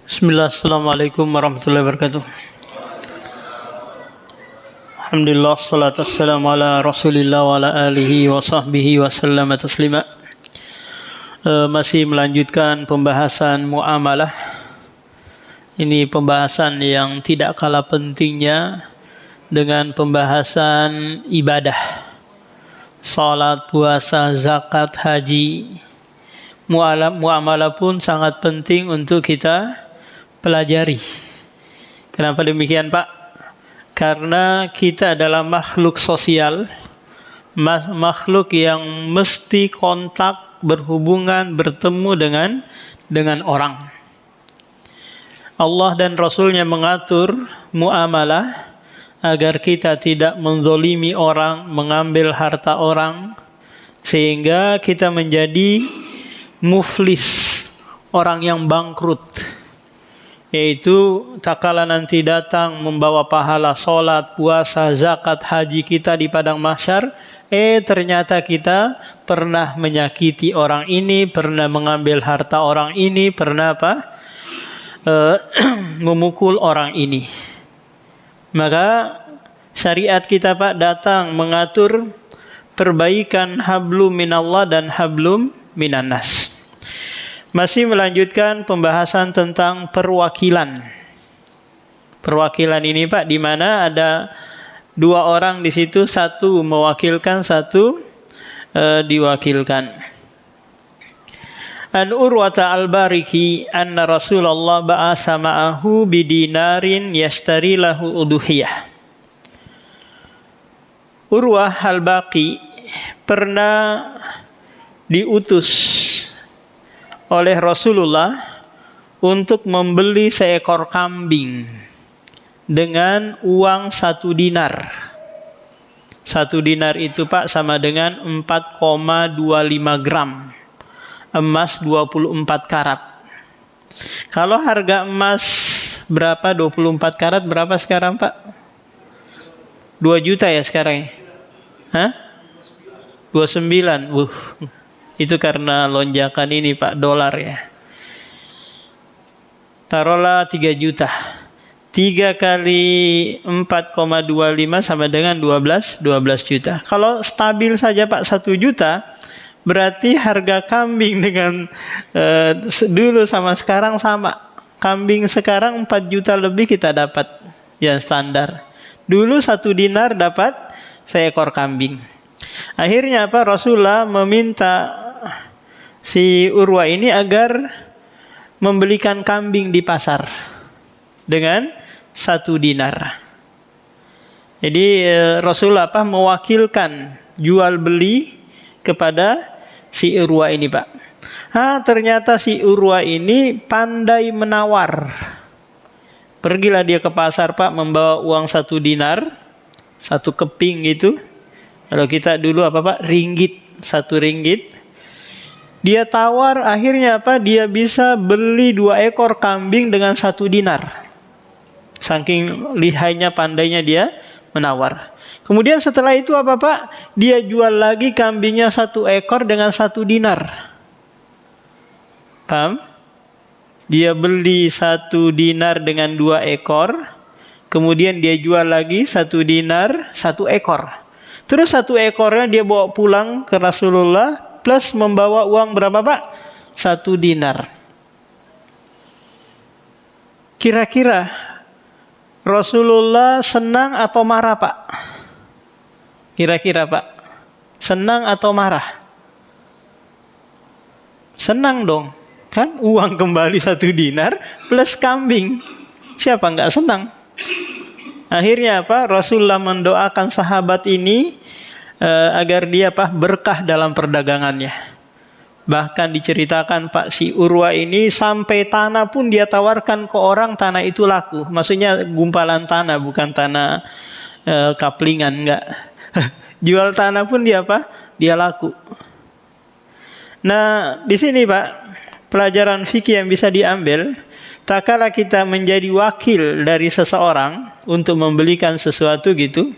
Bismillah, assalamualaikum warahmatullahi wabarakatuh. Alhamdulillah, salatu wassalamu ala rasulillah wa ala alihi wa sahbihi wa sallama taslima. Masih melanjutkan pembahasan muamalah. Ini pembahasan yang tidak kalah pentingnya dengan pembahasan ibadah. Salat, puasa, zakat, haji. Muamalah pun sangat penting untuk kita pelajari. Kenapa demikian, Pak? Karena kita adalah makhluk sosial, makhluk yang mesti kontak, berhubungan, bertemu dengan orang. Allah dan Rasulnya mengatur muamalah agar kita tidak menzolimi orang, mengambil harta orang, sehingga kita menjadi muflis, orang yang bangkrut. Yaitu tak kala nanti datang membawa pahala solat, puasa, zakat, haji kita di padang mahsyar, ternyata kita pernah menyakiti orang ini, pernah mengambil harta orang ini, pernah memukul orang ini. Maka syariat kita, Pak, datang mengatur perbaikan hablum minallah dan hablum minannas. Masih melanjutkan pembahasan tentang perwakilan. Perwakilan ini, Pak, di mana ada dua orang di situ, satu mewakilkan, satu diwakilkan. An Urwata al-Bariki anna Rasulullah ba'asa ma'ahu bidinarin yashtari lahu uduhiyah. Urwah al-Baqi pernah diutus oleh Rasulullah untuk membeli seekor kambing dengan uang 1 dinar. 1 dinar itu, Pak, sama dengan 4,25 gram. Emas 24 karat. Kalau harga emas berapa? 24 karat berapa sekarang, Pak? 2 juta ya sekarang ya? Hah? 29. Itu karena lonjakan ini, Pak, dolar ya. Taruhlah 3 juta. 3 kali 4,25 sama dengan 12 juta. Kalau stabil saja, Pak, 1 juta, berarti harga kambing dengan dulu sama sekarang sama. Kambing sekarang 4 juta lebih kita dapat yang standar. Dulu 1 dinar dapat seekor kambing. Akhirnya apa? Rasulullah meminta si Urwa ini agar membelikan kambing di pasar dengan 1 dinar. Jadi Rasulullah mewakilkan jual beli kepada si Urwa ini, Pak. Ternyata si Urwa ini pandai menawar. Pergilah dia ke pasar, Pak, membawa uang 1 dinar, 1 keping gitu. Kalau kita dulu Pak? Ringgit, 1 ringgit. Dia tawar, akhirnya dia bisa beli 2 ekor kambing dengan 1 dinar. Saking lihainya, pandainya dia menawar. Kemudian setelah itu Pak? Dia jual lagi kambingnya 1 ekor dengan 1 dinar. Paham? Dia beli 1 dinar dengan 2 ekor. Kemudian dia jual lagi 1 dinar 1 ekor. Terus 1 ekornya dia bawa pulang ke Rasulullah plus membawa uang berapa, Pak? 1 dinar. Kira-kira Rasulullah senang atau marah, Pak? Kira-kira, Pak, senang atau marah? Senang dong. Kan uang kembali 1 dinar plus kambing. Siapa nggak senang? Akhirnya Rasulullah mendoakan sahabat ini agar dia berkah dalam perdagangannya. Bahkan diceritakan, Pak, si Urwa ini sampai tanah pun dia tawarkan ke orang, tanah itu laku. Maksudnya gumpalan tanah, bukan tanah kaplingan, enggak. Jual tanah pun dia dia laku. Nah, di sini, Pak, pelajaran fikih yang bisa diambil. Tak kala kita menjadi wakil dari seseorang untuk membelikan sesuatu gitu,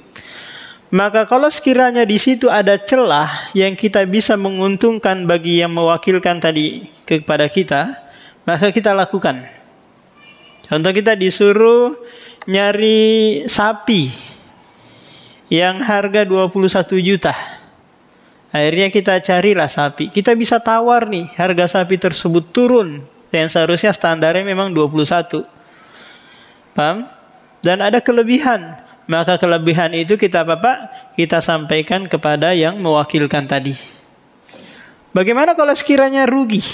Maka kalau sekiranya di situ ada celah yang kita bisa menguntungkan bagi yang mewakilkan tadi kepada kita, maka kita lakukan. Contoh, kita disuruh nyari sapi yang harga 21 juta. Akhirnya kita carilah sapi. Kita bisa tawar nih, harga sapi tersebut turun. Yang seharusnya standarnya memang 21. Paham? Dan ada kelebihan. Maka kelebihan itu kita sampaikan kepada yang mewakilkan tadi. Bagaimana kalau sekiranya rugi?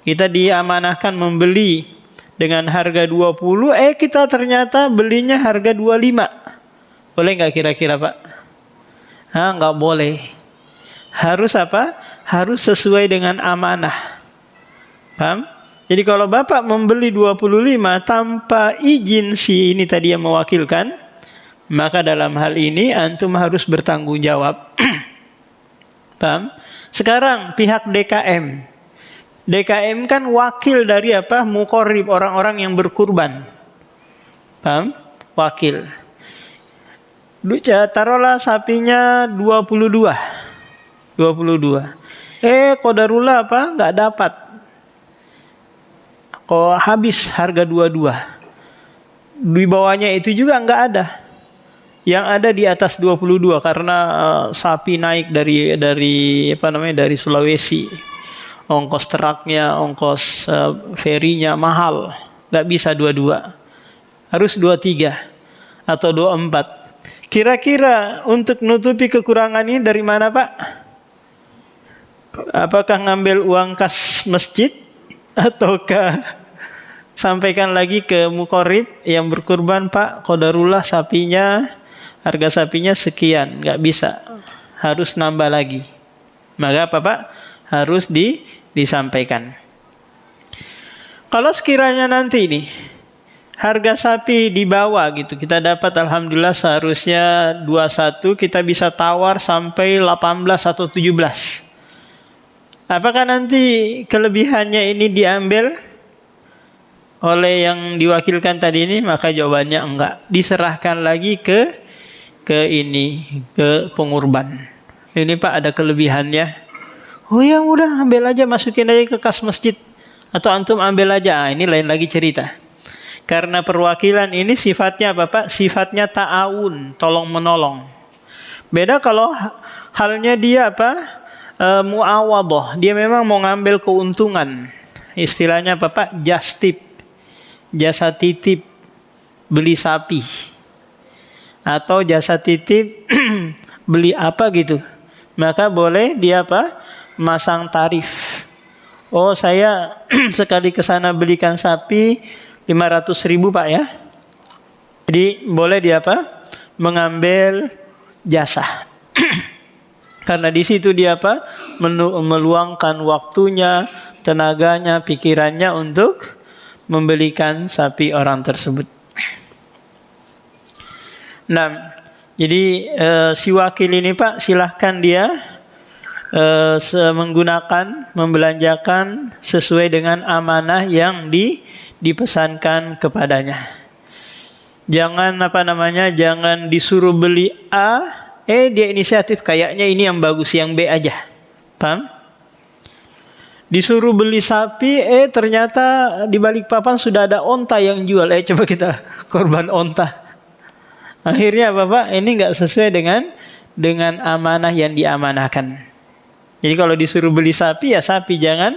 Kita diamanahkan membeli dengan harga 20, kita ternyata belinya harga 25. Boleh nggak kira-kira Pak? Nggak boleh. Harus apa? Harus sesuai dengan amanah. Paham? Jadi kalau Bapak membeli 25 tanpa izin si ini tadi yang mewakilkan, maka dalam hal ini antum harus bertanggung jawab. Paham? Sekarang pihak DKM. DKM kan wakil dari apa? Muqorrib, orang-orang yang berkurban. Paham? Wakil. Taruhlah sapinya 22. Qadarullah apa? Nggak dapat. Kok habis harga 22. Di bawahnya itu juga nggak ada. Yang ada di atas 22 karena sapi naik dari Sulawesi. Ongkos truknya, ongkos ferinya mahal. Nggak bisa 22. Harus 23 atau 24. Kira-kira untuk nutupi kekurangan ini dari mana Pak? Apakah ngambil uang kas masjid? Ataukah sampaikan lagi ke muqorrib yang berkurban, Pak, qadarullah sapinya, harga sapinya sekian, nggak bisa, harus nambah lagi. Maka apa Pak? Harus disampaikan. Kalau sekiranya nanti ini harga sapi di bawah gitu, kita dapat alhamdulillah seharusnya 21, kita bisa tawar sampai 18 atau 17. Apakah nanti kelebihannya ini diambil oleh yang diwakilkan tadi ini? Maka jawabannya enggak. Diserahkan lagi ke pengurban. Ini Pak ada kelebihannya. Oh ya udah, ambil aja, masukin aja ke kas masjid. Atau antum ambil aja. Ini lain lagi cerita. Karena perwakilan ini sifatnya apa Pak? Sifatnya ta'awun, tolong menolong. Beda kalau halnya dia apa? Muawadah, dia memang mau ngambil keuntungan. Istilahnya apa Pak? Jastip, jasa titip beli sapi, atau jasa titip beli apa gitu. Maka boleh dia apa? Masang tarif. Oh saya sekali ke sana belikan sapi 500.000 Pak ya. Jadi boleh dia apa? Mengambil jasa. Karena di situ dia apa? Meluangkan waktunya, tenaganya, pikirannya untuk membelikan sapi orang tersebut. Nah, jadi si wakil ini Pak, silahkan dia menggunakan, membelanjakan sesuai dengan amanah yang dipesankan kepadanya. Jangan jangan disuruh beli A, dia inisiatif, kayaknya ini yang bagus, yang B aja. Paham? Disuruh beli sapi, ternyata di Balikpapan sudah ada onta yang jual. Coba kita korban onta. Akhirnya Bapak, ini nggak sesuai dengan amanah yang diamanahkan. Jadi kalau disuruh beli sapi, ya sapi, jangan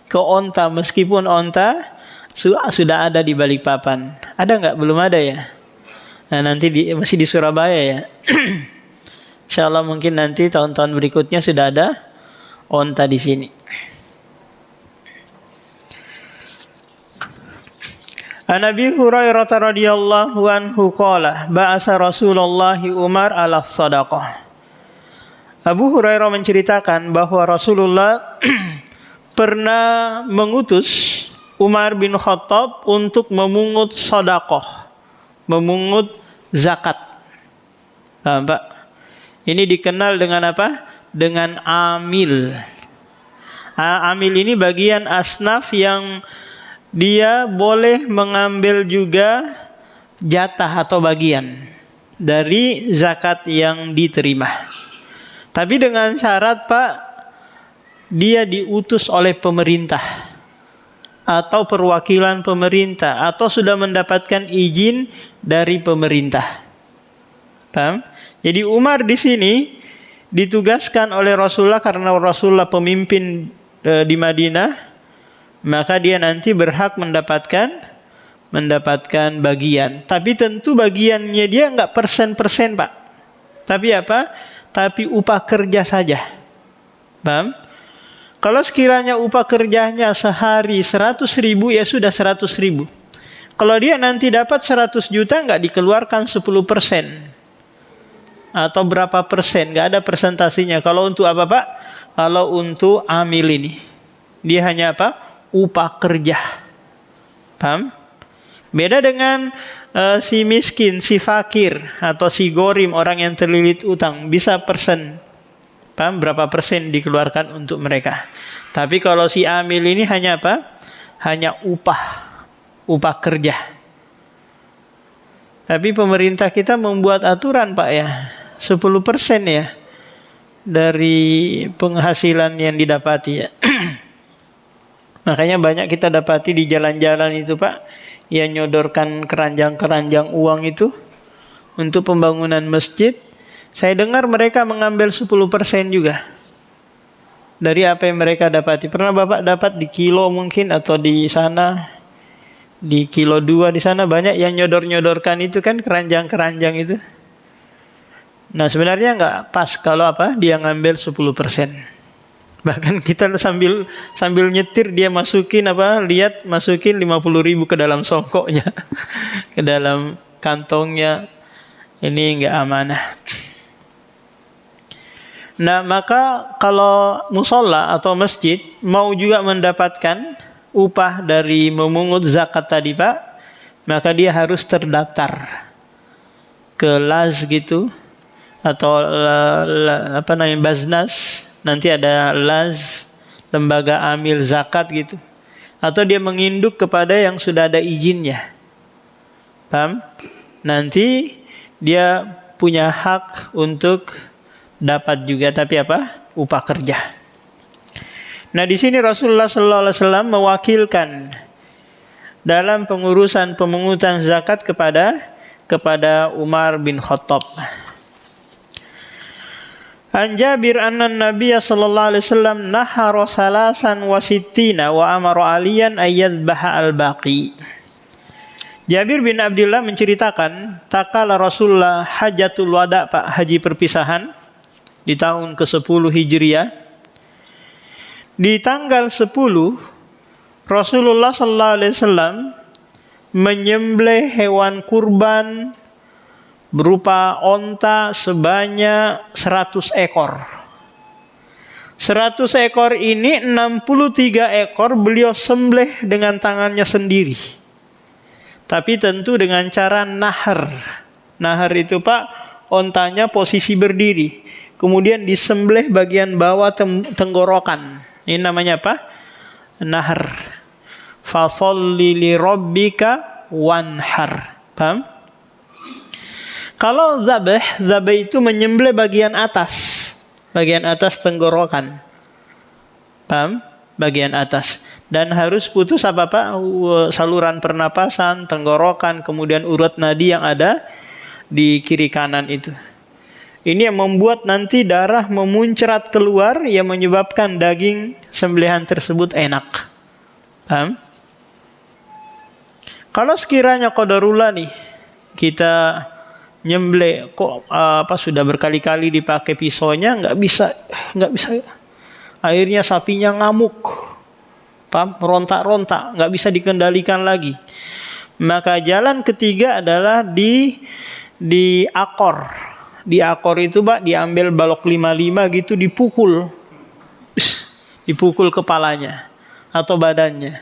ke onta. Meskipun onta sudah ada di Balikpapan. Ada nggak? Belum ada ya? Nah, nanti masih di Surabaya ya. Insyaallah mungkin nanti tahun-tahun berikutnya sudah ada onta di sini. An Abi Hurairah radhiyallahu anhu qala ba'asa Rasulullah Umar ala sadaqah. Abu Hurairah menceritakan bahwa Rasulullah pernah mengutus Umar bin Khattab untuk memungut sedekah, memungut zakat. Pak, ini dikenal dengan apa? Dengan amil. Amil ini bagian asnaf yang dia boleh mengambil juga jatah atau bagian. dari zakat yang diterima. Tapi dengan syarat Pak, dia diutus oleh pemerintah atau perwakilan pemerintah atau sudah mendapatkan izin dari pemerintah. Paham? Jadi Umar di sini ditugaskan oleh Rasulullah karena Rasulullah pemimpin di Madinah, maka dia nanti berhak mendapatkan bagian. Tapi tentu bagiannya dia enggak persen-persen Pak. Tapi apa? Tapi upah kerja saja. Paham? Kalau sekiranya upah kerjanya sehari 100.000, ya sudah 100.000. Kalau dia nanti dapat 100 juta, enggak dikeluarkan 10%. Atau berapa persen, enggak ada persentasinya. Kalau untuk apa Pak? Kalau untuk amil ini, dia hanya apa? Upah kerja. Paham? Beda dengan si miskin, si fakir, atau si gorim, orang yang terlilit utang, bisa persen. Paham? Berapa persen dikeluarkan untuk mereka. Tapi kalau si amil ini hanya apa? Hanya upah kerja. Tapi pemerintah kita membuat aturan Pak ya, 10% ya dari penghasilan yang didapati ya. Makanya banyak kita dapati di jalan-jalan itu Pak, yang nyodorkan keranjang-keranjang uang itu untuk pembangunan masjid. Saya dengar mereka mengambil 10% juga dari apa yang mereka dapati. Pernah Bapak dapat di kilo mungkin, atau di sana di kilo 2 di sana banyak yang nyodor-nyodorkan itu kan, keranjang-keranjang itu. Nah sebenarnya nggak pas kalau apa dia ngambil 10%. Bahkan kita sambil nyetir dia masukin masukin 50.000 ke dalam songkoknya, ke dalam kantongnya. Ini nggak amanah. Nah maka kalau musola atau masjid mau juga mendapatkan upah dari memungut zakat tadi Pak, maka dia harus terdaftar ke LAS gitu, atau Baznas. Nanti ada LAS, lembaga amil zakat gitu, atau dia menginduk kepada yang sudah ada izinnya. Paham? Nanti dia punya hak untuk dapat juga, tapi apa? Upah kerja. Nah di sini Rasulullah SAW mewakilkan dalam pengurusan pemungutan zakat kepada Umar bin Khattab. An Jabir anna Nabiya sallallahu alaihi wasallam nahara salasan wa sittina wa amara aliyan ayyadbaha al-baqi. Jabir bin Abdullah menceritakan, takala Rasulullah hajatul wada Pak, haji perpisahan di tahun ke-10 Hijriah. Di tanggal 10 Rasulullah sallallahu alaihi wasallam menyembelih hewan kurban berupa onta sebanyak 100 ekor. 100 ekor ini 63 ekor beliau sembelih dengan tangannya sendiri. Tapi tentu dengan cara nahar. Nahar itu Pak, ontanya posisi berdiri, kemudian disembelih bagian bawah tenggorokan. Ini namanya apa? Nahar. Fasholli li rabbika wanhar. Paham? Kalau zabah itu menyembelih bagian atas tenggorokan. Paham? Bagian atas. Dan harus putus apa Pak? Saluran pernapasan, tenggorokan, kemudian urat nadi yang ada di kiri kanan itu. Ini yang membuat nanti darah memuncrat keluar, yang menyebabkan daging sembelihan tersebut enak. Paham? Kalau sekiranya qadarullah nih, kita nyembelih kok sudah berkali-kali dipakai pisaunya nggak bisa, akhirnya sapinya ngamuk, paham, merontak-rontak, nggak bisa dikendalikan lagi. Maka jalan ketiga adalah di akor itu Pak, diambil balok 55 gitu, dipukul kepalanya atau badannya.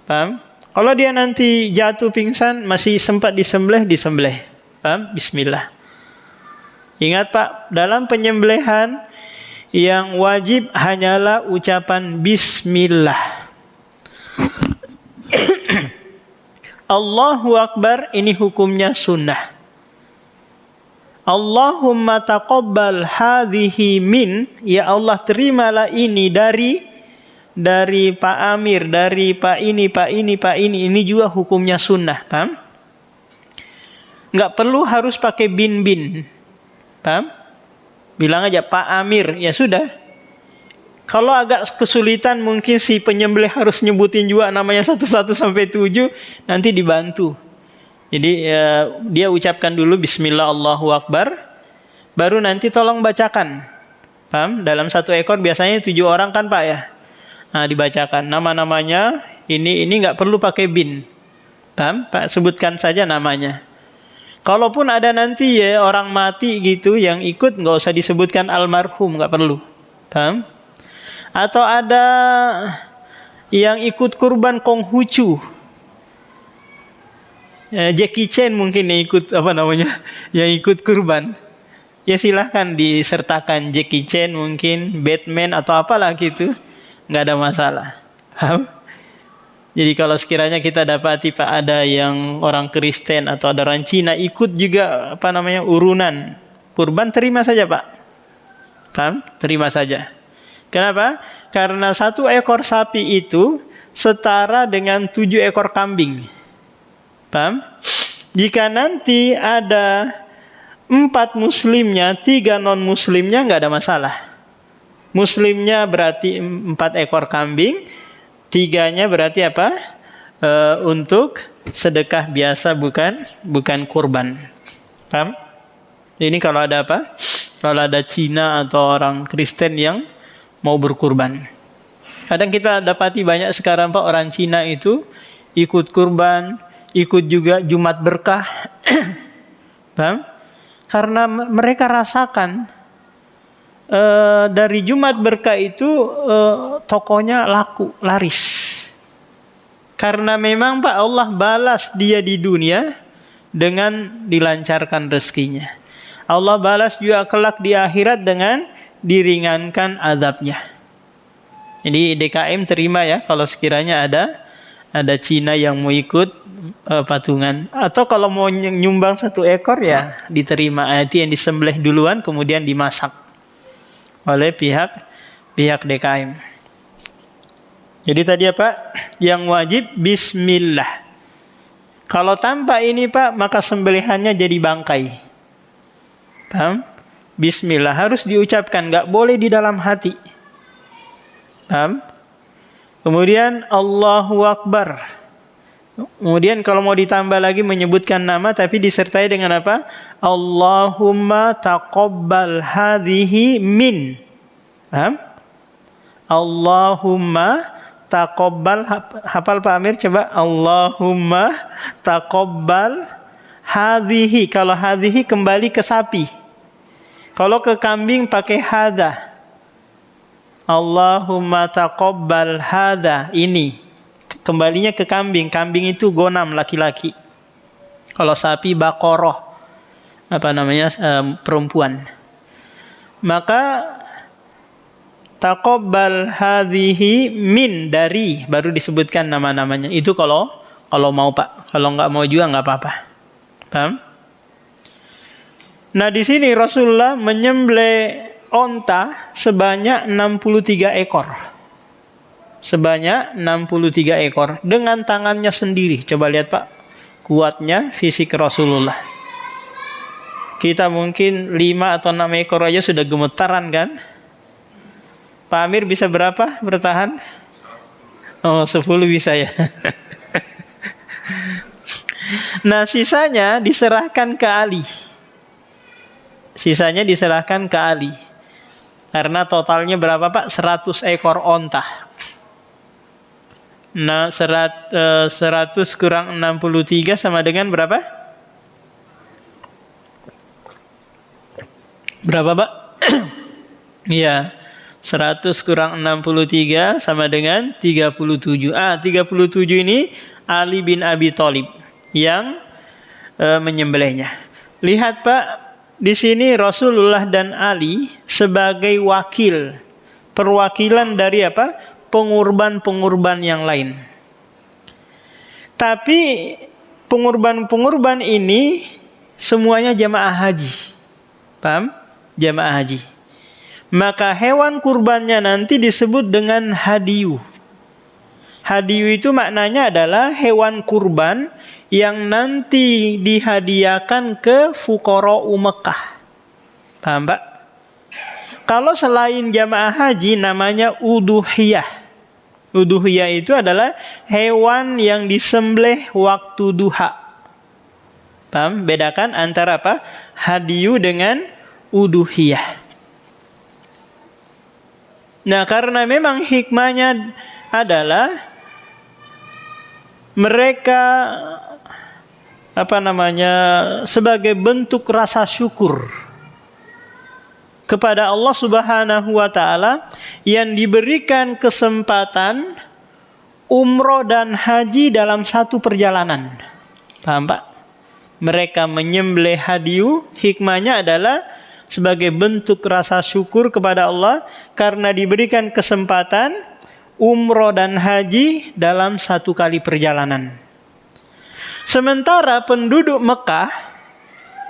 Paham? Kalau dia nanti jatuh pingsan masih sempat disembelih. Paham? Bismillah. Ingat Pak, dalam penyembelihan yang wajib hanyalah ucapan bismillah. Allahu Akbar ini hukumnya sunnah. Allahumma taqabbal hadhihi min, ya Allah terimalah ini dari Pak Amir, dari Pak ini. Ini juga hukumnya sunnah, paham? Nggak perlu harus pakai bin, paham? Bilang aja Pak Amir, ya sudah. Kalau agak kesulitan mungkin si penyembelih harus nyebutin juga namanya 1 sampai 7, nanti dibantu. Jadi dia ucapkan dulu Bismillah Allahu Akbar, baru nanti tolong bacakan. Paham? Dalam 1 ekor biasanya 7 orang kan Pak ya. Nah, dibacakan nama-namanya. Ini nggak perlu pakai bin. Paham? Pak sebutkan saja namanya. Kalaupun ada nanti ya orang mati gitu yang ikut, nggak usah disebutkan almarhum, nggak perlu. Paham? Atau ada yang ikut kurban Konghucu, Jackie Chan mungkin yang ikut yang ikut kurban, ya silahkan disertakan Jackie Chan, mungkin Batman atau apalah gitu, nggak ada masalah. Jadi kalau sekiranya kita dapati Pak ada yang orang Kristen atau ada orang Cina ikut juga urunan kurban, terima saja Pak. Paham? Terima saja. Kenapa? Karena 1 ekor sapi itu setara dengan 7 ekor kambing. Paham? Jika nanti ada 4 muslimnya, 3 non-muslimnya, nggak ada masalah. Muslimnya berarti 4 ekor kambing, 3-nya berarti apa? Untuk sedekah biasa, bukan kurban. Paham? Ini kalau ada apa? Kalau ada Cina atau orang Kristen yang mau berkurban. Kadang kita dapati banyak sekarang Pak orang Cina itu ikut kurban, ikut juga Jumat Berkah. Paham? Karena mereka rasakan dari Jumat Berkah itu tokonya laris. Karena memang Pak Allah balas dia di dunia dengan dilancarkan rezekinya. Allah balas juga kelak di akhirat dengan diringankan azabnya. Jadi DKM terima ya kalau sekiranya ada Cina yang mau ikut patungan, atau kalau mau nyumbang 1 ekor ya diterima. Itu yang disembelih duluan kemudian dimasak oleh pihak DKM. Jadi tadi apa? Yang wajib bismillah. Kalau tanpa ini Pak, maka sembelihannya jadi bangkai. Paham? Bismillah harus diucapkan, nggak boleh di dalam hati. Paham? Kemudian Allahu Akbar. Kemudian kalau mau ditambah lagi menyebutkan nama tapi disertai dengan apa? Allahumma taqabbal hadhihi min. Paham? Allahumma taqabbal, hafal Pak Amir coba. Allahumma taqabbal hadhihi. Kalau hadhihi kembali ke sapi. Kalau ke kambing pakai hadha. Allahumma taqabbal hadha, ini kembalinya ke kambing. Kambing itu gonam, laki-laki. Kalau sapi bakoroh, perempuan. Maka taqabbal hadhihi min, dari, baru disebutkan nama-namanya. Itu kalau mau Pak. Kalau nggak mau juga nggak apa-apa. Paham? Nah di sini Rasulullah menyembelih onta sebanyak 63 ekor. Sebanyak 63 ekor. Dengan tangannya sendiri. Coba lihat Pak. Kuatnya fisik Rasulullah. Kita mungkin 5 atau 6 ekor aja sudah gemetaran kan. Pak Amir bisa berapa bertahan? Oh 10 bisa ya. Nah sisanya diserahkan ke Ali. Sisanya diserahkan ke Ali. Karena totalnya berapa Pak? 100 ekor onta. Nah 100 kurang 63 sama dengan berapa? Berapa Pak? Iya, 100 kurang 63 sama dengan 37. 37 ini Ali bin Abi Thalib yang menyembelihnya. Lihat Pak, di sini Rasulullah dan Ali sebagai wakil, perwakilan dari apa? Pengurban-pengurban yang lain. Tapi pengurban-pengurban ini semuanya jamaah haji. Paham? Jamaah haji. Maka hewan kurbannya nanti disebut dengan hadiyu. Hadiyu itu maknanya adalah hewan kurban yang nanti dihadiahkan ke fuqara'u Mekah. Paham, Pak? Kalau selain jamaah haji namanya uduhiyah. Uduhiyah itu adalah hewan yang disembelih waktu duha. Paham? Bedakan antara apa? Hadiyu dengan uduhiyah. Nah, karena memang hikmahnya adalah mereka sebagai bentuk rasa syukur kepada Allah Subhanahu wa taala yang diberikan kesempatan umroh dan haji dalam satu perjalanan. Paham, Pak? Mereka menyembelih hadiyu, hikmahnya adalah sebagai bentuk rasa syukur kepada Allah karena diberikan kesempatan umroh dan haji dalam satu kali perjalanan. Sementara penduduk Mekah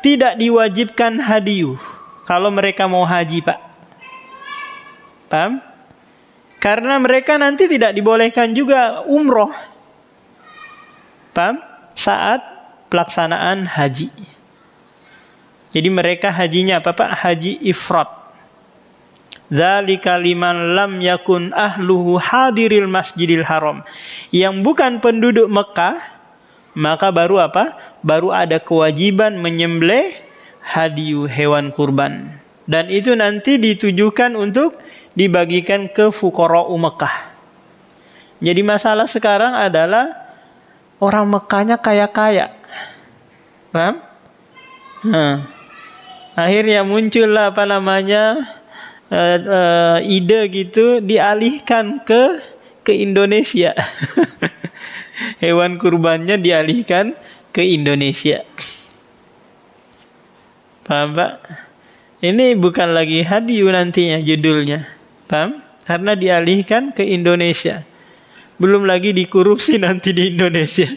tidak diwajibkan hadiyu kalau mereka mau haji, Pak. Paham? Karena mereka nanti tidak dibolehkan juga umroh. Paham? Saat pelaksanaan haji. Jadi mereka hajinya apa, Pak? Haji ifrad. Dzalika liman lam yakun ahluhu hadiril masjidil haram. Yang bukan penduduk Mekah, maka baru apa? Baru ada kewajiban menyembelih hadiyu, hewan kurban. Dan itu nanti ditujukan untuk dibagikan ke fuqara'u Mekah. Jadi masalah sekarang adalah orang Mekahnya kaya-kaya. Paham? Akhirnya muncullah ide gitu, dialihkan ke Indonesia. Hewan kurbannya dialihkan ke Indonesia. Paham, Pak? Ini bukan lagi hadiyu nantinya judulnya. Paham? Karena dialihkan ke Indonesia. Belum lagi dikorupsi nanti di Indonesia.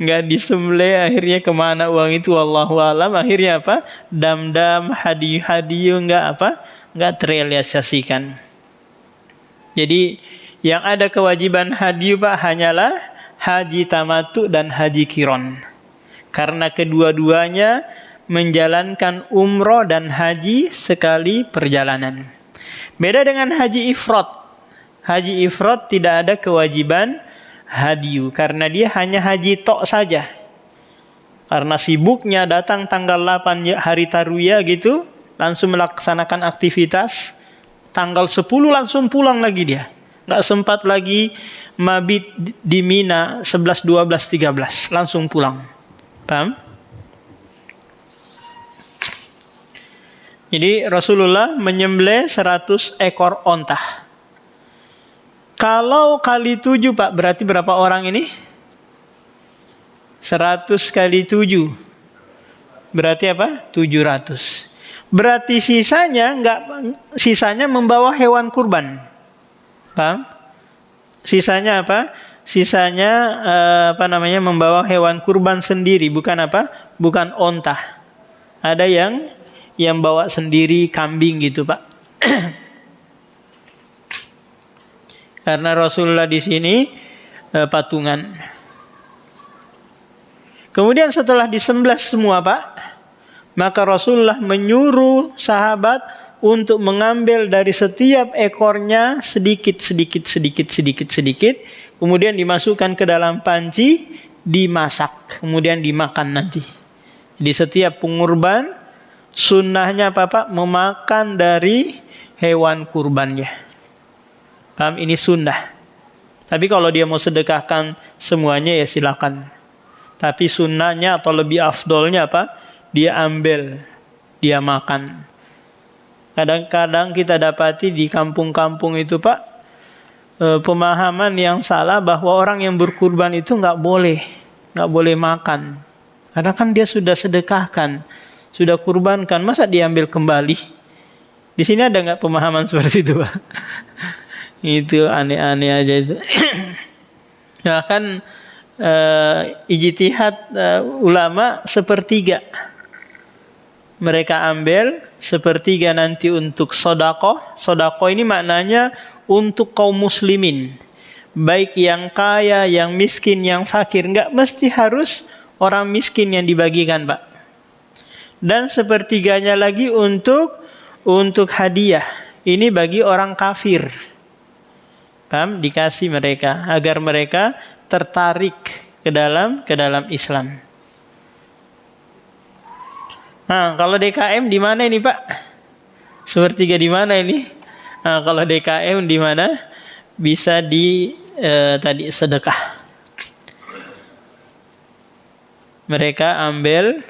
Nggak disembelih, akhirnya kemana uang itu wallahu alam. Akhirnya apa? Dam-dam, hadiyu nggak terrealisasikan. Jadi yang ada kewajiban hadiyu, Pak, hanyalah haji tamattu dan haji qiron. Karena kedua-duanya menjalankan umroh dan haji sekali perjalanan. Beda dengan haji ifrad. Haji ifrad tidak ada kewajiban hadiyu karena dia hanya haji tok saja. Karena sibuknya datang tanggal 8 hari tarwiyah gitu, langsung melaksanakan aktivitas, tanggal 10 langsung pulang lagi dia. Nggak sempat lagi mabit di Mina 11, 12, 13. Langsung pulang. Paham? Jadi Rasulullah menyembelih 100 ekor onta. Kalau kali 7, Pak, berarti berapa orang ini? 100 kali 7. Berarti apa? 700. Berarti sisanya membawa hewan kurban. Paham? Sisanya apa? Sisanya membawa hewan kurban sendiri, bukan apa? Bukan onta. Ada yang bawa sendiri kambing gitu, Pak. Karena Rasulullah di sini patungan. Kemudian setelah disembelih semua, Pak, maka Rasulullah menyuruh sahabat untuk mengambil dari setiap ekornya sedikit. Kemudian dimasukkan ke dalam panci, dimasak. Kemudian dimakan nanti. Di setiap pengurban, sunnahnya Pak, memakan dari hewan kurbannya. Paham? Ini sunnah. Tapi kalau dia mau sedekahkan semuanya ya silakan. Tapi sunnahnya atau lebih afdolnya apa? Dia ambil, dia makan. Kadang-kadang kita dapati di kampung-kampung itu, Pak, pemahaman yang salah bahwa orang yang berkurban itu nggak boleh makan. Karena kan dia sudah sedekahkan, sudah kurbankan, masa diambil kembali? Di sini ada nggak pemahaman seperti itu, Pak? Itu aneh-aneh aja itu. Nah kan ijtihad ulama sepertiga. mereka ambil sepertiga nanti untuk sodakoh. Sodakoh ini maknanya untuk kaum muslimin, baik yang kaya, yang miskin, yang fakir. Enggak mesti harus orang miskin yang dibagikan, Pak. Dan sepertiganya lagi untuk hadiah. Ini bagi orang kafir. Paham? Dikasih mereka agar mereka tertarik ke dalam Islam. Nah, kalau DKM di mana ini, Pak? Sepertiga di mana ini? Nah, kalau DKM di mana? Bisa di tadi sedekah. Mereka ambil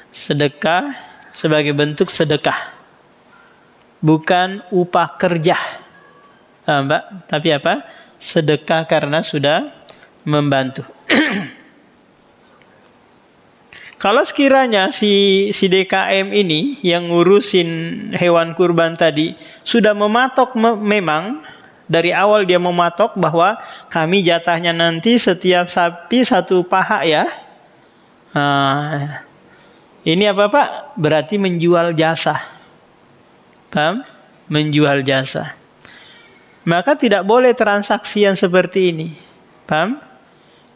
sedekah sebagai bentuk sedekah, bukan upah kerja, Mbak, tapi apa? Sedekah karena sudah membantu. Kalau sekiranya si DKM ini yang ngurusin hewan kurban tadi sudah mematok memang dari awal dia mematok bahwa kami jatahnya nanti setiap sapi 1 paha ya. Nah, ini apa, Pak? Berarti menjual jasa. Paham? Menjual jasa. Maka tidak boleh transaksi yang seperti ini. Paham?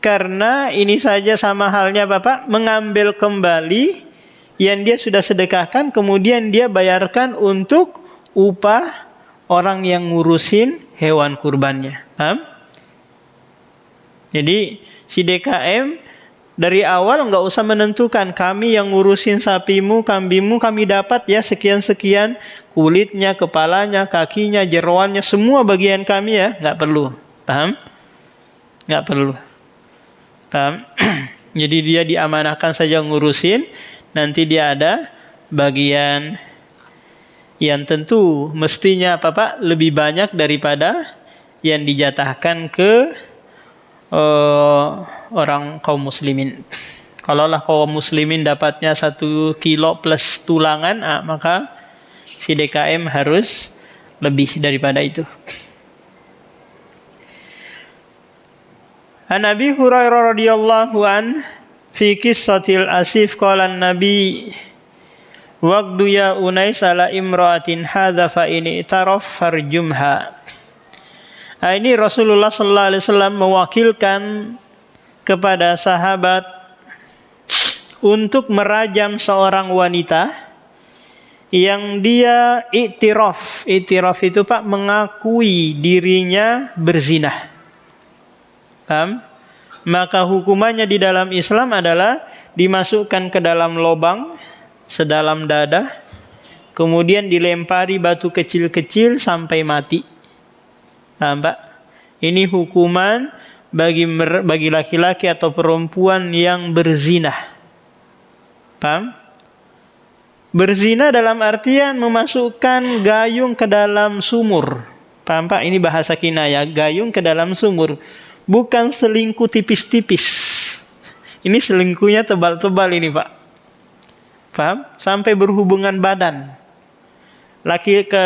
Karena ini saja sama halnya Bapak mengambil kembali yang dia sudah sedekahkan, kemudian dia bayarkan untuk upah orang yang ngurusin hewan kurbannya. Paham? Jadi si DKM dari awal nggak usah menentukan, kami yang ngurusin sapimu, kambingmu, kami dapat ya sekian-sekian, kulitnya, kepalanya, kakinya, jeroannya, semua bagian kami ya, nggak perlu. Paham? Nggak perlu. Paham? Jadi dia diamanahkan saja ngurusin, nanti dia ada bagian yang tentu mestinya apa, Pak? Lebih banyak daripada yang dijatahkan ke orang kaum muslimin. Kalaulah kaum muslimin dapatnya 1 kilo plus tulangan, maka si DKM harus lebih daripada itu. An Abi Hurairah radhiyallahu an fi qissatil asif qala an-nabi waqdu ya unais ala imra'atin hadza fa in itaraf farjumha. Ini Rasulullah sallallahu alaihi wasallam mewakilkan kepada sahabat untuk merajam seorang wanita yang dia iktiraf. Iktiraf itu, Pak, mengakui dirinya berzina. Paham? Maka hukumannya di dalam Islam adalah dimasukkan ke dalam lubang sedalam dada, kemudian dilempari batu kecil-kecil sampai mati. Paham, Pak? Ini hukuman bagi laki-laki atau perempuan yang berzina. Paham? Berzina dalam artian memasukkan gayung ke dalam sumur. Paham, Pak? Ini bahasa kinayah, gayung ke dalam sumur. Bukan selingkuh tipis-tipis. Ini selingkuhnya tebal-tebal ini, Pak. Paham? Sampai berhubungan badan.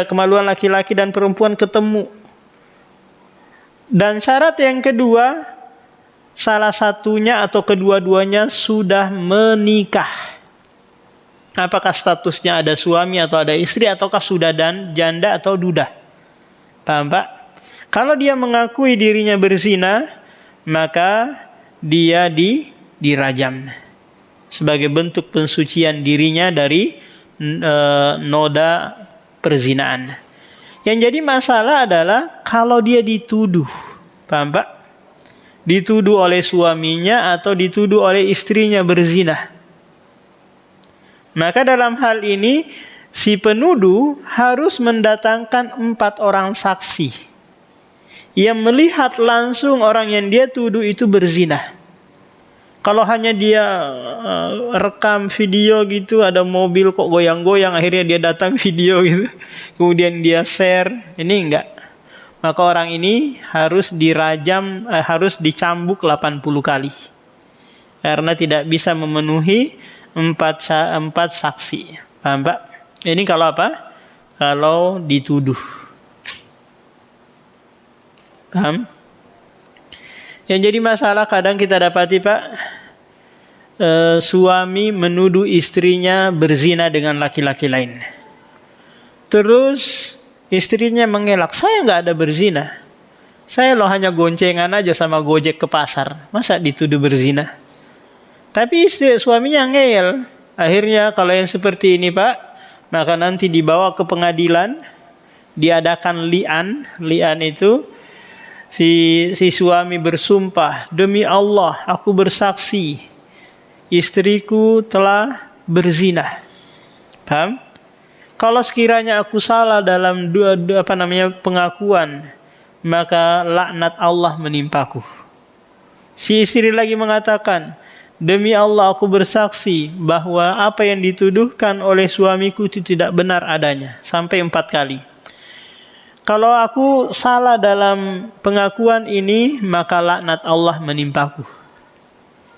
Kemaluan laki-laki dan perempuan ketemu. Dan syarat yang kedua, salah satunya atau kedua-duanya sudah menikah. Apakah statusnya ada suami atau ada istri, ataukah sudah janda atau duda. Paham, Pak? Kalau dia mengakui dirinya berzina, maka dia dirajam sebagai bentuk pensucian dirinya dari noda perzinaan. Yang jadi masalah adalah kalau dia dituduh, paham, Pak? Dituduh oleh suaminya atau dituduh oleh istrinya berzina. Maka dalam hal ini si penuduh harus mendatangkan 4 orang saksi yang melihat langsung orang yang dia tuduh itu berzina. Kalau hanya dia rekam video gitu, ada mobil kok goyang-goyang, akhirnya dia datang video gitu, kemudian dia share, ini enggak. Maka orang ini harus dirajam, harus dicambuk 80 kali. Karena tidak bisa memenuhi 4 saksi. Paham, Pak? Ini kalau apa? Kalau dituduh. Paham? Yang jadi masalah kadang kita dapati, Pak, suami menuduh istrinya berzina dengan laki-laki lain. Terus istrinya mengelak, saya nggak ada berzina. Saya loh hanya goncengan aja sama Gojek ke pasar. Masa dituduh berzina? Tapi suaminya ngeyel. Akhirnya kalau yang seperti ini Pak, maka nanti dibawa ke pengadilan, diadakan li'an. Li'an itu si suami bersumpah, demi Allah aku bersaksi istriku telah berzina. Paham? Kalau sekiranya aku salah dalam pengakuan, maka laknat Allah menimpaku. Si istri lagi mengatakan, demi Allah aku bersaksi bahwa apa yang dituduhkan oleh suamiku itu tidak benar adanya. Sampai 4 kali. Kalau aku salah dalam pengakuan ini, maka laknat Allah menimpaku.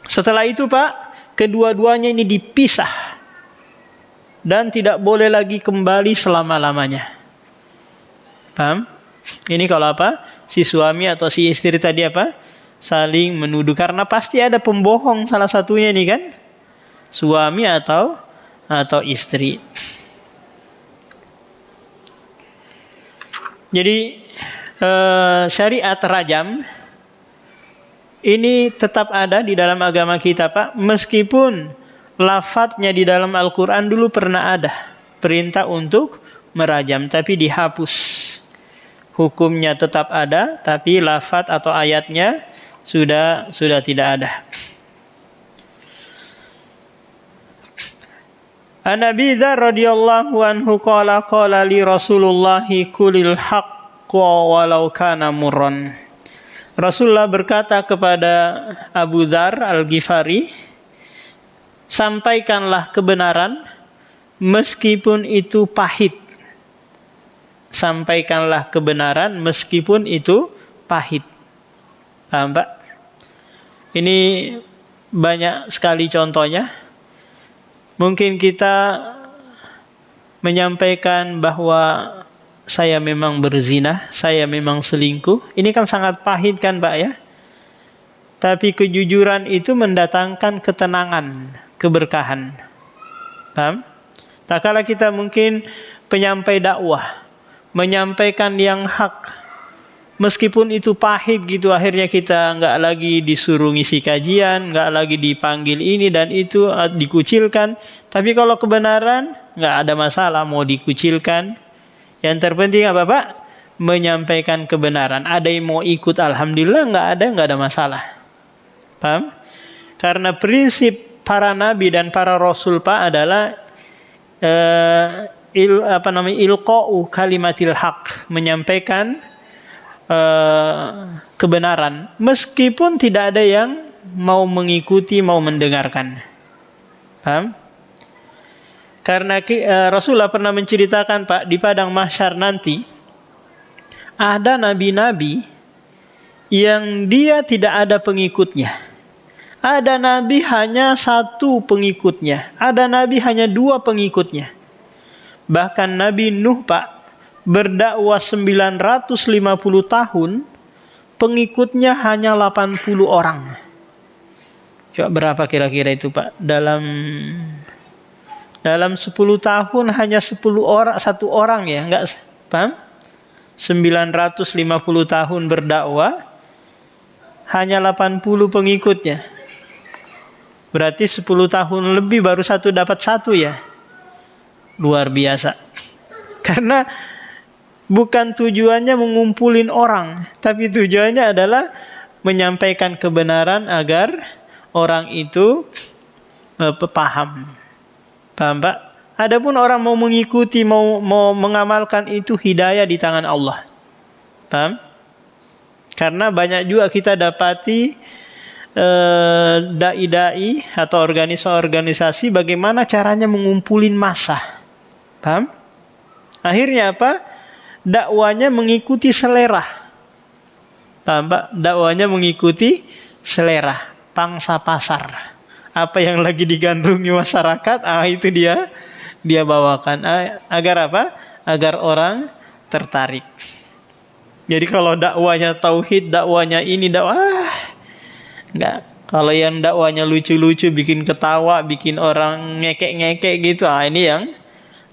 Setelah itu Pak, kedua-duanya ini dipisah. Dan tidak boleh lagi kembali selama-lamanya. Paham? Ini kalau apa? Si suami atau si istri tadi apa? Saling menuduh. Karena pasti ada pembohong salah satunya nih kan? Suami atau istri. Jadi syariat rajam ini tetap ada di dalam agama kita Pak. Meskipun lafadznya di dalam Al-Quran dulu pernah ada perintah untuk merajam, tapi dihapus. Hukumnya tetap ada, tapi lafadz atau ayatnya sudah tidak ada. An Abi Dzar radhiyallahu anhu qala li Rasulullah kulil haqqa walau kana murran. Rasulullah berkata kepada Abu Dzar Al-Ghifari, sampaikanlah kebenaran meskipun itu pahit. Sampaikanlah kebenaran meskipun itu pahit. Paham Pak? Ini banyak sekali contohnya. Mungkin kita menyampaikan bahwa saya memang berzina, saya memang selingkuh. Ini kan sangat pahit kan Pak ya? Tapi kejujuran itu mendatangkan ketenangan, keberkahan. Paham? Tak kala kita mungkin penyampai dakwah, menyampaikan yang hak, meskipun itu pahit gitu, akhirnya kita nggak lagi disuruh ngisi kajian, nggak lagi dipanggil ini dan itu, dikucilkan. Tapi kalau kebenaran nggak ada masalah mau dikucilkan. Yang terpenting apa Pak? Menyampaikan kebenaran. Ada yang mau ikut, alhamdulillah. Nggak ada masalah. Paham? Karena prinsip para nabi dan para rasul Pak adalah ilqa'u kalimatil haq, menyampaikan kebenaran meskipun tidak ada yang mau mengikuti, mau mendengarkan. Paham? Karena Rasulullah pernah menceritakan Pak, di padang mahsyar nanti ada nabi-nabi yang dia tidak ada pengikutnya. Ada nabi hanya 1 pengikutnya. Ada nabi hanya 2 pengikutnya. Bahkan Nabi Nuh Pak berdakwah 950 tahun, pengikutnya hanya 80 orang. Coba berapa kira-kira itu Pak? Dalam 10 tahun hanya 1 orang ya, enggak paham? 950 tahun berdakwah hanya 80 pengikutnya. Berarti 10 tahun lebih baru dapat 1 ya. Luar biasa. Karena bukan tujuannya mengumpulin orang, tapi tujuannya adalah menyampaikan kebenaran agar orang itu paham. Paham Pak? Adapun orang mau mengikuti, mau mengamalkan, itu hidayah di tangan Allah. Paham? Karena banyak juga kita dapati dai-dai atau organisasi bagaimana caranya mengumpulin massa. Paham? Akhirnya apa? Dakwanya mengikuti selera. Paham Pak? Dakwanya mengikuti selera, pangsa pasar. Apa yang lagi digandrungi masyarakat, itu dia bawakan. Agar apa? Agar orang tertarik. Jadi kalau dakwanya tauhid, dakwanya ini, Kalau yang dakwanya lucu-lucu, bikin ketawa, bikin orang ngekek-ngekek gitu, ini yang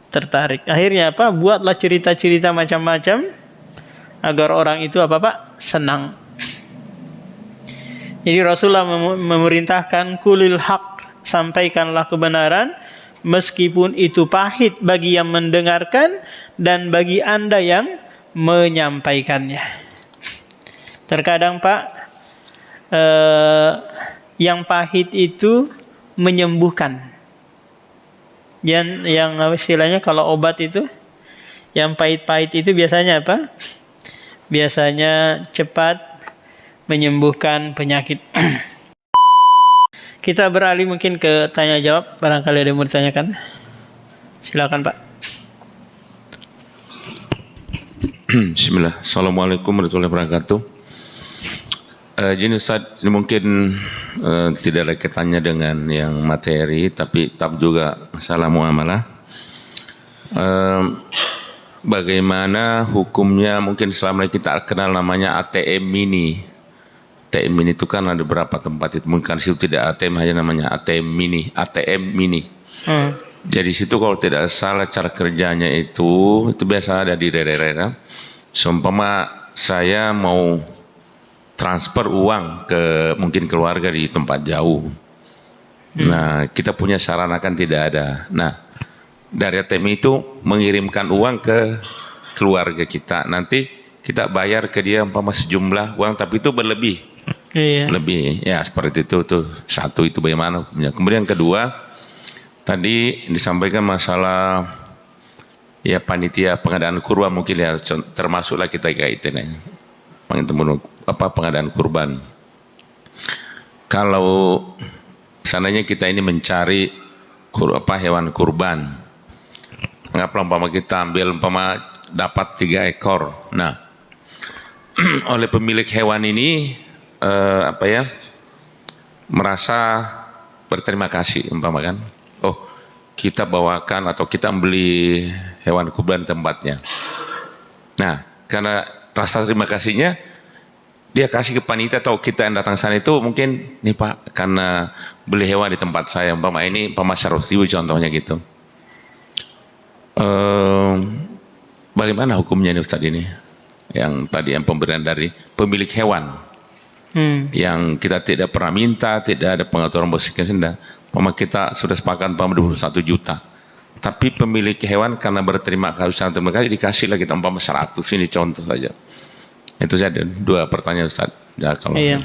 tertarik. Akhirnya apa? Buatlah cerita-cerita macam-macam agar orang itu apa Pak? Senang. Jadi Rasulullah memerintahkan kulil haq, sampaikanlah kebenaran meskipun itu pahit bagi yang mendengarkan dan bagi Anda yang menyampaikannya. Terkadang Pak, yang pahit itu menyembuhkan. Yang istilahnya kalau obat itu, yang pahit-pahit itu biasanya apa? Biasanya cepat menyembuhkan penyakit. Kita beralih mungkin ke tanya jawab. Barangkali ada yang mau ditanyakan. Silakan Pak. Bismillah. Assalamualaikum warahmatullahi wabarakatuh. Jadi Ustaz, ini mungkin tidak ada kaitannya dengan yang materi, tapi tetap juga masalah muamalah. Bagaimana hukumnya, mungkin selama ini kita kenal namanya ATM mini. ATM mini itu kan ada beberapa tempat, itu mungkin situ tidak ATM, hanya namanya ATM mini. Jadi situ kalau tidak salah cara kerjanya itu biasa ada di daerah-daerah. Seumpama saya mau transfer uang ke mungkin keluarga di tempat jauh. Nah, kita punya sarana kan tidak ada. Nah, dari ATM itu mengirimkan uang ke keluarga kita. Nanti kita bayar ke dia umpama sejumlah uang, tapi itu berlebih. Iya. Lebih, ya seperti itu tuh. Satu itu bagaimana hukumnya. Kemudian yang kedua, tadi disampaikan masalah ya panitia pengadaan kurban, mungkin ya termasuklah kita kaitannya pengadaan kurban. Kalau seandainya kita ini mencari hewan kurban, anggaplah umpama kita ambil umpama dapat 3 ekor. Nah, oleh pemilik hewan ini merasa berterima kasih umpama kan, oh kita bawakan atau kita beli hewan kurban di tempatnya. Nah, karena rasa terima kasihnya dia kasih ke panitia atau kita yang datang sana itu mungkin nih Pak, karena beli hewan di tempat saya umpama ini umpama 100.000 contohnya gitu. Bagaimana hukumnya ini Ustaz ini? Yang tadi yang pemberian dari pemilik hewan. Yang kita tidak pernah minta, tidak ada pengaturan bosikan, umpama kita sudah sepakat umpama 21 juta. Tapi pemilik hewan karena berterima kasih dikasihlah kita umpama 100, ini contoh saja. Itu saja 2 pertanyaan Ustaz. Ya, kalau iya.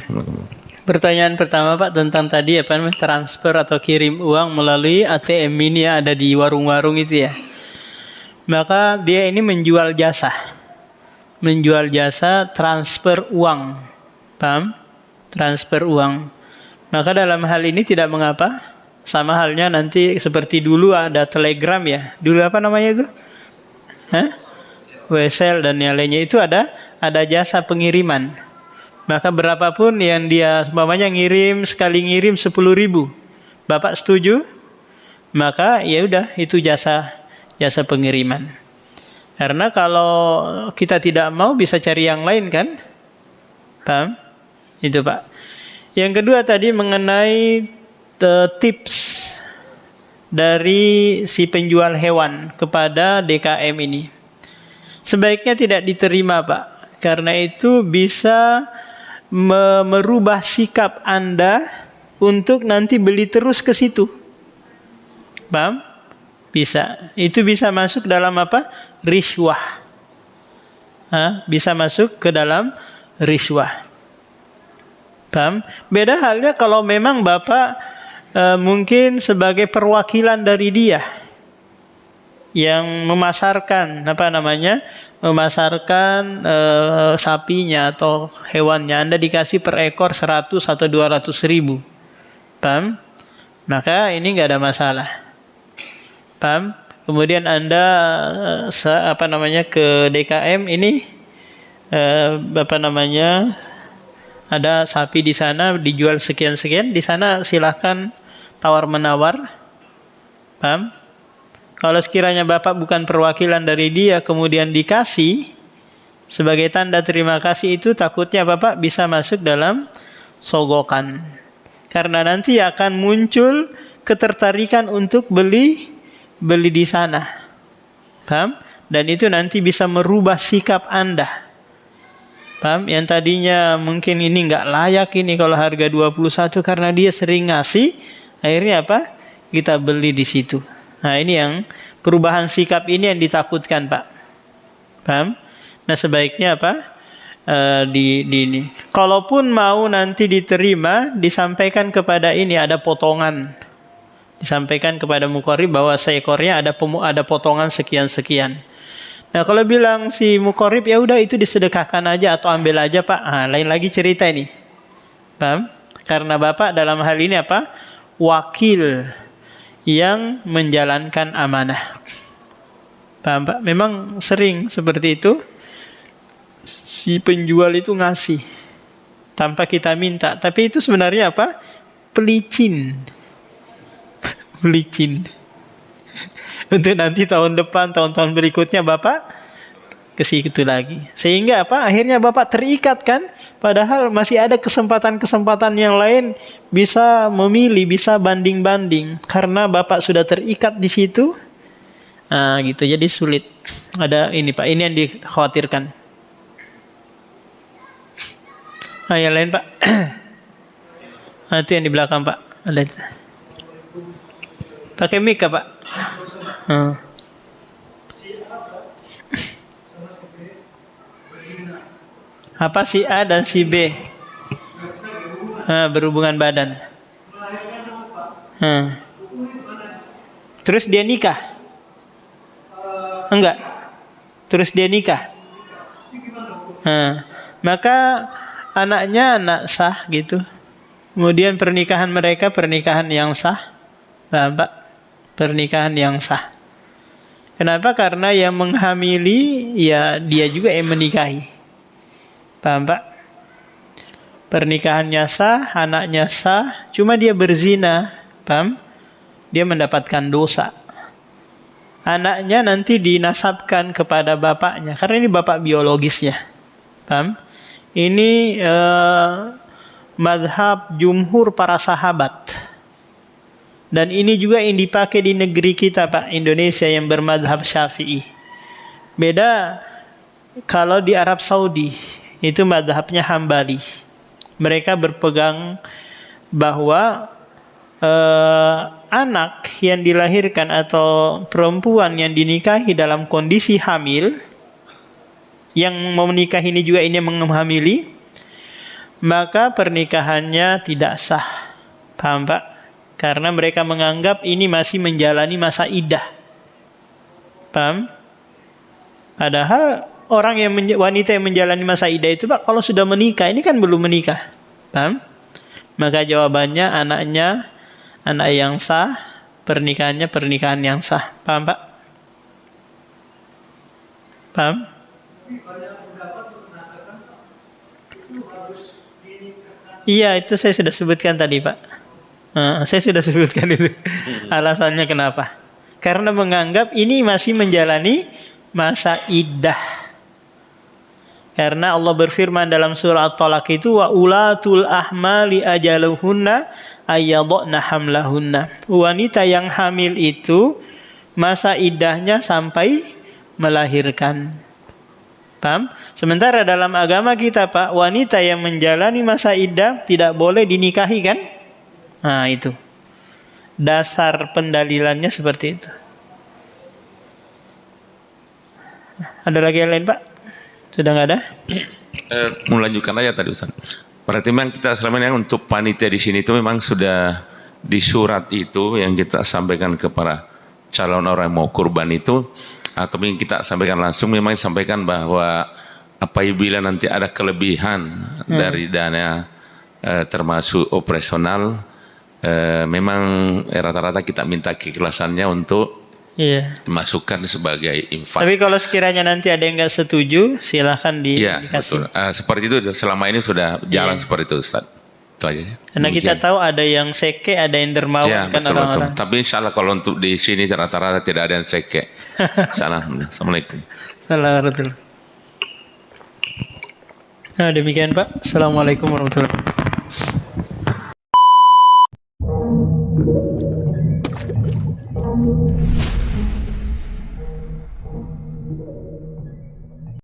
Pertanyaan pertama Pak tentang tadi transfer atau kirim uang melalui ATM mini yang ada di warung-warung itu ya. Maka dia ini menjual jasa transfer uang, paham? Transfer uang. Maka dalam hal ini tidak mengapa. Sama halnya nanti seperti dulu ada telegram ya. Dulu apa namanya itu? Wesel dan yang lainnya itu ada jasa pengiriman. Maka berapapun yang dia umpamanya ngirim, sekali ngirim 10.000, Bapak setuju? Maka ya udah itu jasa pengiriman. Karena kalau kita tidak mau bisa cari yang lain kan? Paham? Itu Pak. Yang kedua tadi mengenai tips dari si penjual hewan kepada DKM ini. Sebaiknya tidak diterima Pak. Karena itu bisa merubah sikap Anda untuk nanti beli terus ke situ. Paham? Bisa. Itu bisa masuk dalam apa? Riswah. Bisa masuk ke dalam riswah. Paham? Beda halnya kalau memang Bapak mungkin sebagai perwakilan dari dia yang memasarkan sapinya atau hewannya, Anda dikasih per ekor 100 atau 200.000. Paham? Maka ini nggak ada masalah. Paham? Kemudian Anda ke DKM ini ada sapi di sana dijual sekian-sekian, di sana silahkan tawar-menawar. Paham? Kalau sekiranya Bapak bukan perwakilan dari dia kemudian dikasih sebagai tanda terima kasih, itu takutnya Bapak bisa masuk dalam sogokan. Karena nanti akan muncul ketertarikan untuk beli di sana. Paham? Dan itu nanti bisa merubah sikap Anda. Paham? Yang tadinya mungkin ini nggak layak ini kalau harga 21 karena dia sering ngasih, akhirnya apa? Kita beli di situ. Nah, ini yang perubahan sikap ini yang ditakutkan, Pak. Paham? Nah, sebaiknya apa? Ini. Kalaupun mau nanti diterima, disampaikan kepada ini ada potongan. Disampaikan kepada muqarrib bahwa seekornya ada potongan sekian-sekian. Nah, kalau bilang si muqarrib ya udah itu disedekahkan aja atau ambil aja, Pak. Nah, lain lagi cerita ini. Paham? Karena Bapak dalam hal ini apa? Wakil yang menjalankan amanah. Paham, Pak? Memang sering seperti itu. Si penjual itu ngasih tanpa kita minta. Tapi itu sebenarnya apa? Pelicin. Pelicin. Untuk nanti tahun depan, tahun-tahun berikutnya Bapak ke situ lagi. Sehingga apa? Akhirnya Bapak terikat kan? Padahal masih ada kesempatan-kesempatan yang lain bisa memilih, bisa banding-banding. Karena Bapak sudah terikat di situ. Nah, gitu. Jadi sulit. Ada ini, Pak. Ini yang dikhawatirkan. Nah, yang lain, Pak. Nah, itu yang di belakang, Pak. Ada. Pakai mic, Pak. Apa si A dan si B? Berhubungan badan. Terus dia nikah? Enggak. Terus dia nikah? Maka anaknya anak sah gitu. Kemudian pernikahan mereka pernikahan yang sah. Pak, pernikahan yang sah. Kenapa? Karena yang menghamili ya dia juga yang menikahi. Paham, Pak? Pernikahannya sah, anaknya sah, cuma dia berzina. Paham? Dia mendapatkan dosa. Anaknya nanti dinasabkan kepada bapaknya karena ini bapak biologisnya. Paham? Ini mazhab jumhur para sahabat. Dan ini juga yang dipakai di negeri kita, Pak, Indonesia yang bermazhab Syafi'i. Beda kalau di Arab Saudi, itu mazhabnya Hambali. Mereka berpegang bahwa anak yang dilahirkan atau perempuan yang dinikahi dalam kondisi hamil, yang mau menikah ini juga ini menghamili, maka pernikahannya tidak sah. Paham, Pak? Karena mereka menganggap ini masih menjalani masa iddah. Paham? Padahal orang yang wanita yang menjalani masa iddah itu, Pak, kalau sudah menikah, ini kan belum menikah. Paham? Maka jawabannya anaknya anak yang sah, pernikahannya pernikahan yang sah. Paham, Pak? Paham? Iya, itu saya sudah sebutkan tadi, Pak. Saya sudah sebutkan itu. Alasannya kenapa? Karena menganggap ini masih menjalani masa iddah. Karena Allah berfirman dalam surah At-Talaq itu, wa ulatul ahmali ajaluhunna ayyadna hamlahunna. Wanita yang hamil itu masa iddahnya sampai melahirkan. Paham? Sementara dalam agama kita, Pak, wanita yang menjalani masa iddah tidak boleh dinikahi, kan? Nah, itu. Dasar pendalilannya seperti itu. Ada lagi yang lain, Pak? Sudah nggak ada? Melanjutkan aja tadi, Ustaz. Berarti memang kita selama ini untuk panitia di sini itu memang sudah di surat itu yang kita sampaikan kepada calon orang yang mau kurban itu, atau mungkin kita sampaikan langsung, memang sampaikan bahwa apabila nanti ada kelebihan dari dana termasuk operasional, memang rata-rata kita minta keikhlasannya untuk dimasukkan sebagai infak. Tapi kalau sekiranya nanti ada yang nggak setuju, silahkan dikasih. Betul. Seperti itu selama ini sudah jalan seperti itu, Ustaz. Itu aja. Karena kita tahu ada yang seke, ada yang dermawan, kan betul, orang-orang. betul. Tapi insya Allah kalau untuk di sini rata-rata tidak ada yang seke. Assalamualaikum. Assalamualaikum. Nah, demikian, Pak. Assalamualaikum warahmatullahi wabarakatuh.